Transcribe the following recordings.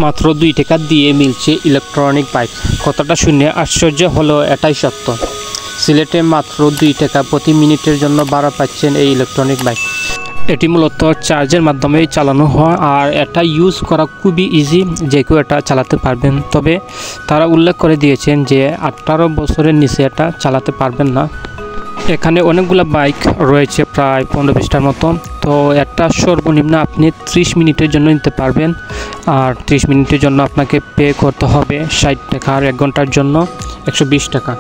মাত্র 2 টাকা দিয়ে মিলছে ইলেকট্রনিক বাইক। কথাটা শুনে আশ্চর্য হলো এটাই সত্য। সিলেটে মাত্র 2 টাকা প্রতি মিনিটের জন্য ভাড়া পাচ্ছেন এই ইলেকট্রনিক বাইক। এটি মূলত চার্জের মাধ্যমে চালানো হয় আর এটা ইউজ করা খুবই ইজি, যে কেউ এটা চালাতে পারবেন। তবে তারা উল্লেখ করে দিয়েছেন যে 18 বছরের নিচে এটা চালাতে পারবেন না। এখানে অনেকগুলো বাইক রয়েছে, প্রায় 15-20টার মতো। তো একটা সর্বনিম্ন আপনি 30 মিনিটের জন্য নিতে পারবেন, আর 30 মিনিটের জন্য আপনাকে পে করতে হবে 60 টাকা, আর 1 ঘন্টার জন্য 120 টাকা।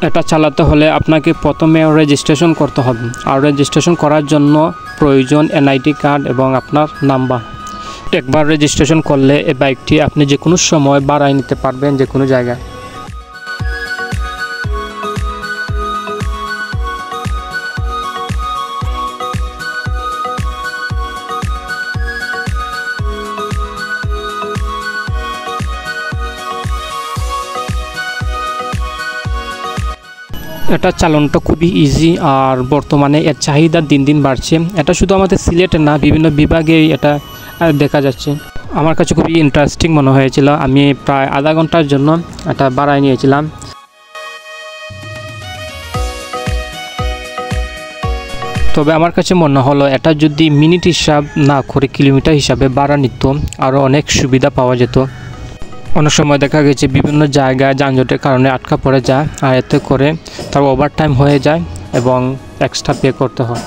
এটা চালাতে হলে আপনাকে প্রথমে রেজিস্ট্রেশন করতে হবে, আর রেজিস্ট্রেশন করার জন্য প্রয়োজন এনআইডি কার্ড এবং আপনার নাম্বার। একবার রেজিস্ট্রেশন করলে এই বাইকটি আপনি যে কোনো সময় ভাড়ায় নিতে পারবেন, যে কোনো জায়গায়। এটা চালানোটা খুবই ইজি, আর বর্তমানে এর চাহিদা দিন দিন বাড়ছে। এটা শুধু আমাদের সিলেটে না, বিভিন্ন বিভাগেই এটা দেখা যাচ্ছে। আমার কাছে খুবই ইন্টারেস্টিং মনে হয়েছিল। আমি প্রায় আধা ঘন্টার জন্য এটা ভাড়ায় নিয়েছিলাম। তবে আমার কাছে মনে হলো এটা যদি মিনিট হিসাব না করে কিলোমিটার হিসাবে ভাড়া নিত, আরও অনেক সুবিধা পাওয়া যেত। অনেক সময় দেখা গেছে বিভিন্ন জায়গায় যানজটের কারণে আটকা পড়ে যায়, আর এতে করে তার ওভারটাইম হয়ে যায় এবং এক্সট্রা পে করতে হয়।